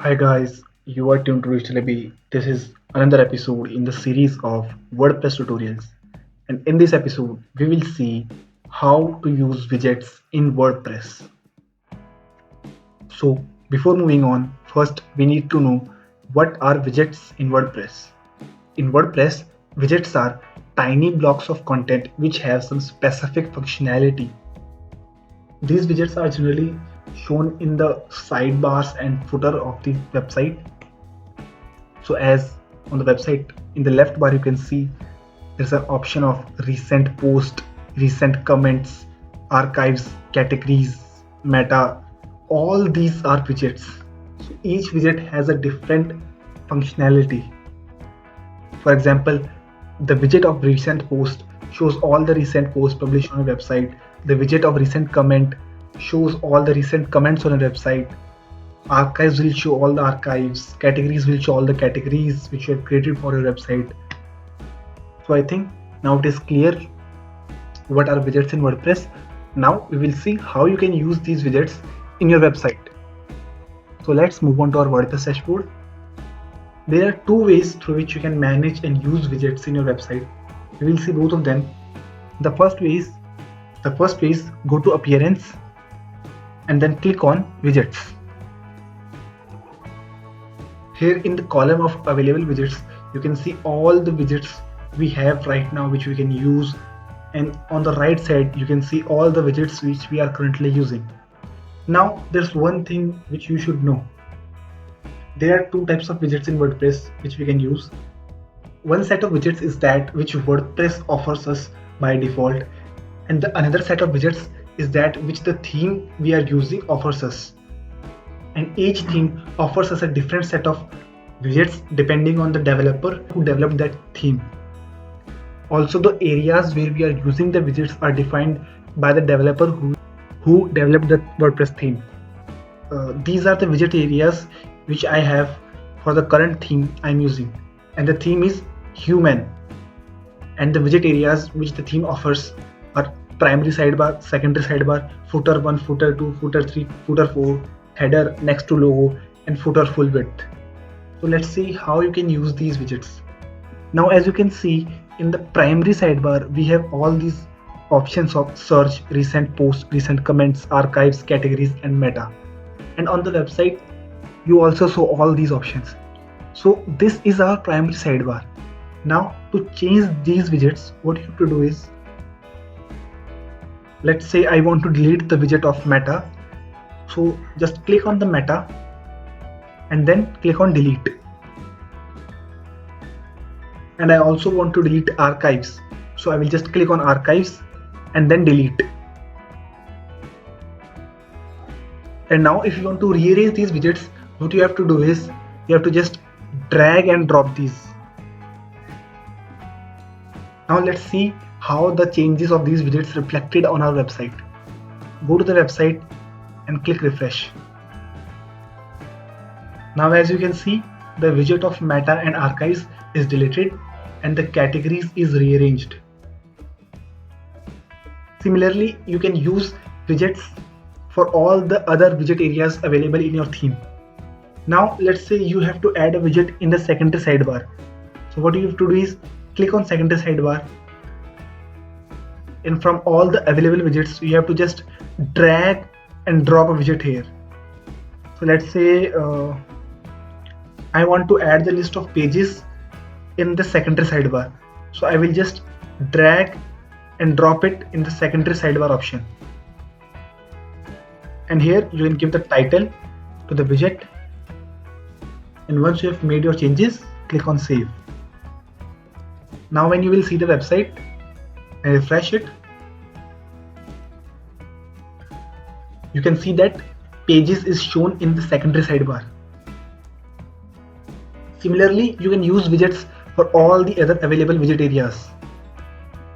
Hi guys, you are tuned to Digital Abhi. This is another episode in the series of WordPress tutorials. And in this episode, we will see how to use widgets in WordPress. So before moving on, first we need to know what are widgets in WordPress. In WordPress, widgets are tiny blocks of content which have some specific functionality. These widgets are generally shown in the sidebars and footer of the website. So as on the website, in the left bar you can see there's an option of recent post, recent comments, archives, categories, meta. All these are widgets. So each widget has a different functionality. For example, the widget of recent post shows all the recent posts published on a website. The widget of recent comment shows all the recent comments on a website. Archives will show all the archives. Categories will show all the categories which you have created for your website. So I think now it is clear what are widgets in WordPress. Now we will see how you can use these widgets in your website. So let's move on to our WordPress dashboard. There are two ways through which you can manage and use widgets in your website. We will see both of them. The first way is go to Appearance and then click on Widgets. Here in the column of available widgets, you can see all the widgets we have right now which we can use, and on the right side you can see all the widgets which we are currently using. Now there's one thing which you should know. There are two types of widgets in WordPress which we can use. One set of widgets is that which WordPress offers us by default, and the another set of widgets is that which the theme we are using offers us. And each theme offers us a different set of widgets depending on the developer who developed that theme. Also, the areas where we are using the widgets are defined by the developer who developed the WordPress theme. These are the widget areas which I have for the current theme I'm using, and the theme is human. And the widget areas which the theme offers are primary sidebar, secondary sidebar, footer 1, footer 2, footer 3, footer 4, header next to logo, and footer full width. So let's see how you can use these widgets. Now as you can see in the primary sidebar, we have all these options of search, recent posts, recent comments, archives, categories, and meta. And on the website you also saw all these options. So this is our primary sidebar. Now to change these widgets, what you have to do is, let's say I want to delete the widget of meta. So just click on the meta and then click on delete. And I also want to delete archives. So I will just click on archives and then delete. And now if you want to rearrange these widgets, what you have to do is you have to just drag and drop these. Now let's see how the changes of these widgets reflected on our website. Go to the website and click refresh. Now as you can see, the widget of meta and archives is deleted and the categories is rearranged. Similarly, you can use widgets for all the other widget areas available in your theme. Now let's say you have to add a widget in the secondary sidebar. So what you have to do is click on secondary sidebar, and from all the available widgets you have to just drag and drop a widget here. So let's say I want to add the list of pages in the secondary sidebar. So I will just drag and drop it in the secondary sidebar option. And here you can give the title to the widget. And once you have made your changes, click on save. Now when you will see the website and refresh it, you can see that pages is shown in the secondary sidebar. Similarly, you can use widgets for all the other available widget areas.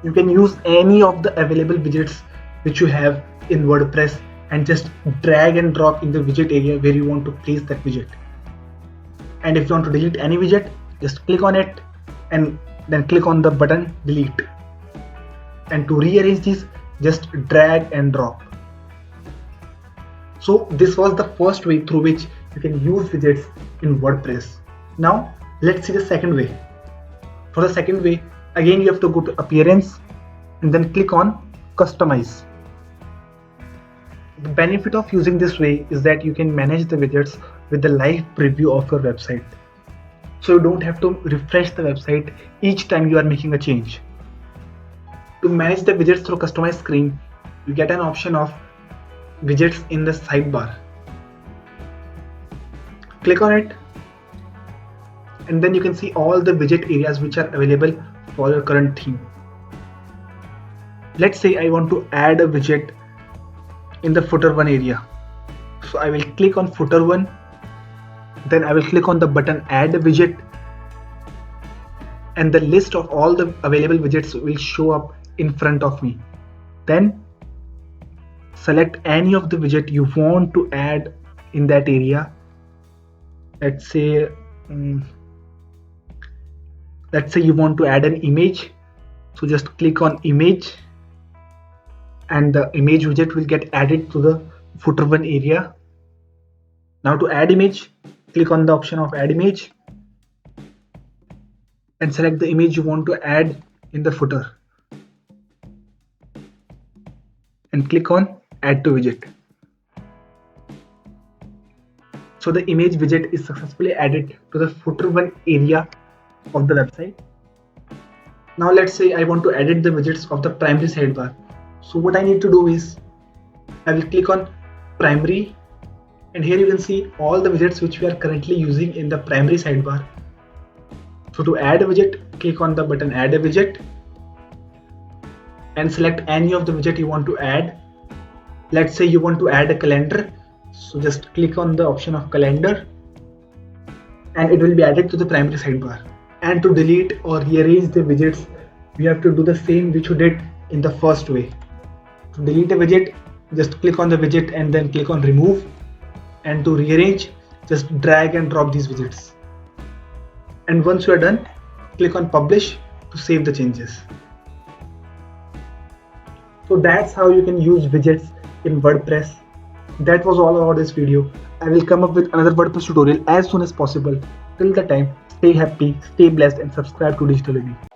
You can use any of the available widgets which you have in WordPress and just drag and drop in the widget area where you want to place that widget. And if you want to delete any widget, just click on it and then click on the button delete. And to rearrange these, just drag and drop. So this was the first way through which you can use widgets in WordPress. Now let's see the second way. For the second way, again you have to go to appearance and then click on customize. The benefit of using this way is that you can manage the widgets with the live preview of your website. So you don't have to refresh the website each time you are making a change. To manage the widgets through customized screen, you get an option of widgets in the sidebar. Click on it and then you can see all the widget areas which are available for your current theme. Let's say I want to add a widget in the footer 1 area. So I will click on footer 1, then I will click on the button add a widget, and the list of all the available widgets will show up in front of me. Then select any of the widget you want to add in that area. Let's say you want to add an image, so just click on image and the image widget will get added to the footer 1 area. Now to add image, click on the option of add image and select the image you want to add in the footer and click on add to widget. So the image widget is successfully added to the footer 1 area of the website. Now let's say I want to edit the widgets of the primary sidebar. So what I need to do is I will click on primary and here you can see all the widgets which we are currently using in the primary sidebar. So to add a widget, click on the button add a widget and select any of the widget you want to add. Let's say you want to add a calendar, so just click on the option of calendar and it will be added to the primary sidebar. And to delete or rearrange the widgets, we have to do the same which we did in the first way. To delete a widget, just click on the widget and then click on remove, and to rearrange, just drag and drop these widgets. And once you are done, click on publish to save the changes. So that's how you can use widgets in WordPress. That was all about this video. I will come up with another WordPress tutorial as soon as possible. Till the time, stay happy, stay blessed and subscribe to Digital Abhi.